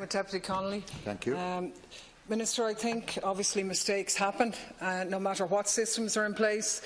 Deputy Connolly. Thank you. Minister, I think obviously mistakes happen, no matter what systems are in place.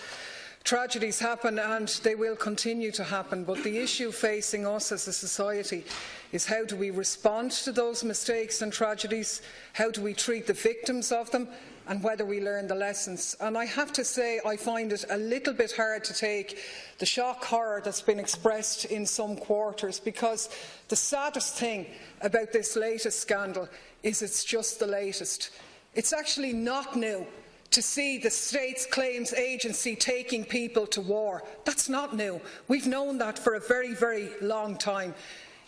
Tragedies happen and they will continue to happen, but the issue facing us as a society is how do we respond to those mistakes and tragedies, how do we treat the victims of them, and whether we learn the lessons. And I have to say I find it a little bit hard to take the shock horror that's been expressed in some quarters, because the saddest thing about this latest scandal is it's just the latest. It's actually not new to see the State's Claims Agency taking people to war. That's not new. We've known that for a very, very long time.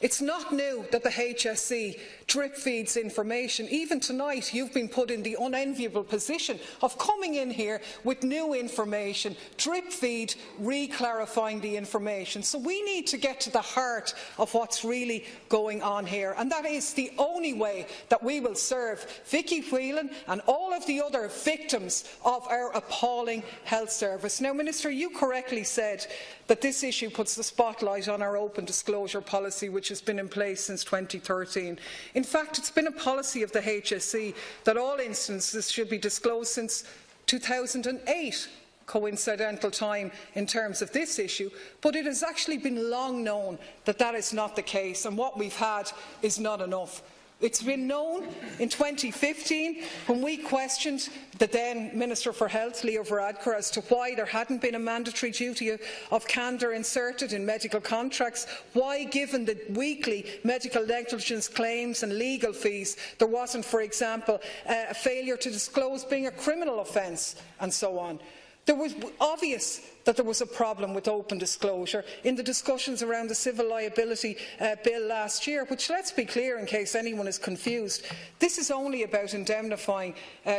It's not new that the HSE drip feeds information. Even tonight, you've been put in the unenviable position of coming in here with new information, drip feed, re-clarifying the information. So we need to get to the heart of what's really going on here, and that is the only way that we will serve Vicky Whelan and all of the other victims of our appalling health service. Now, Minister, you correctly said that this issue puts the spotlight on our open disclosure policy, which has been in place since 2013. In fact, it's been a policy of the HSE that all instances should be disclosed since 2008, coincidental time in terms of this issue, but it has actually been long known that that is not the case, and what we've had is not enough. It's been known in 2015 when we questioned the then Minister for Health, Leo Varadkar, as to why there hadn't been a mandatory duty of candour inserted in medical contracts, why, given the weekly medical negligence claims and legal fees, there wasn't, for example, a failure to disclose being a criminal offence, and so on. There was obvious that there was a problem with open disclosure in the discussions around the Civil Liability Bill last year, which, let's be clear in case anyone is confused, this is only about indemnifying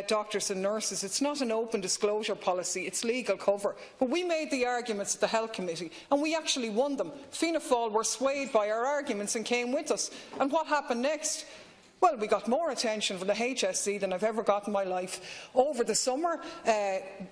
doctors and nurses. It's not an open disclosure policy, it's legal cover. But we made the arguments at the Health Committee and we actually won them. Fianna Fáil were swayed by our arguments and came with us. And what happened next? Well, we got more attention from the HSE than I've ever got in my life. Over the summer,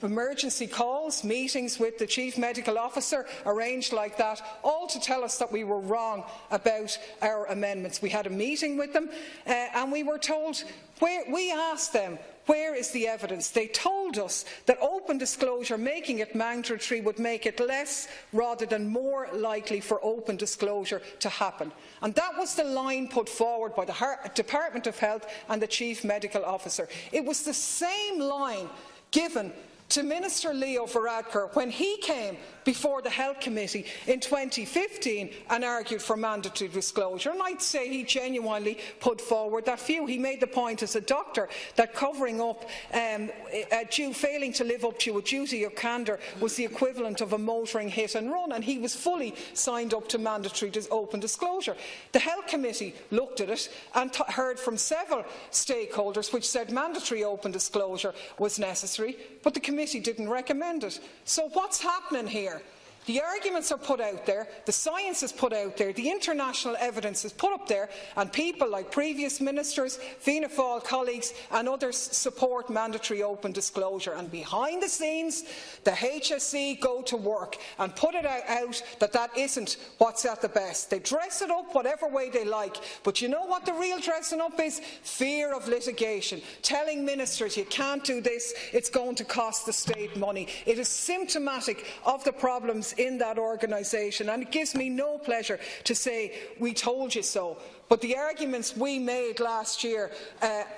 emergency calls, meetings with the Chief Medical Officer arranged like that, all to tell us that we were wrong about our amendments. We had a meeting with them and we were told, we asked them, where is the evidence? They told us that open disclosure, making it mandatory, would make it less rather than more likely for open disclosure to happen. And that was the line put forward by the Department of Health and the Chief Medical Officer. It was the same line given to Minister Leo Varadkar when he came before the Health Committee in 2015 and argued for mandatory disclosure. And I'd say he genuinely put forward that view. He made the point as a doctor that covering up, failing to live up to a duty of candour was the equivalent of a motoring hit and run, and he was fully signed up to mandatory open disclosure. The Health Committee looked at it and heard from several stakeholders which said mandatory open disclosure was necessary, but the committee didn't recommend it. So what's happening here? The arguments are put out there, the science is put out there, the international evidence is put up there, and people like previous ministers, Fianna Fáil colleagues and others support mandatory open disclosure. And behind the scenes, the HSE go to work and put it out that that isn't what's at the best. They dress it up whatever way they like, but you know what the real dressing up is? Fear of litigation, telling ministers you can't do this, it's going to cost the state money. It is symptomatic of the problems in that organisation, and it gives me no pleasure to say we told you so. But the arguments we made last year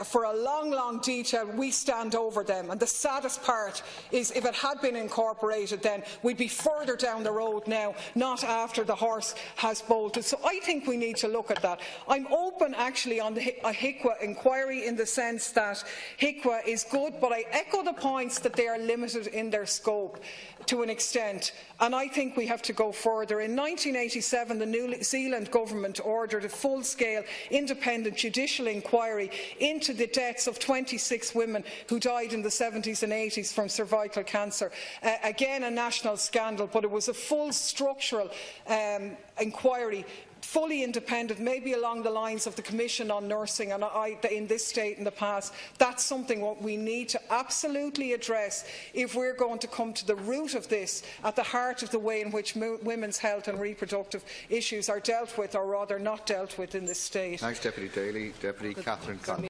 for a long detail, we stand over them. And the saddest part is if it had been incorporated then, we'd be further down the road now, not after the horse has bolted. So I think we need to look at that. I'm open actually on the HIQA inquiry in the sense that HIQA is good, but I echo the points that they are limited in their scope to an extent. And I think we have to go further. In 1987, the New Zealand government ordered a full-scale independent judicial inquiry into the deaths of 26 women who died in the 70s and 80s from cervical cancer. Again, a national scandal, but it was a full structural inquiry fully independent, maybe along the lines of the Commission on Nursing and in this state in the past. That's something what we need to absolutely address if we're going to come to the root of this, at the heart of the way in which women's health and reproductive issues are dealt with, or rather not dealt with, in this state. Thanks, Deputy Daly. Deputy Catherine Conn.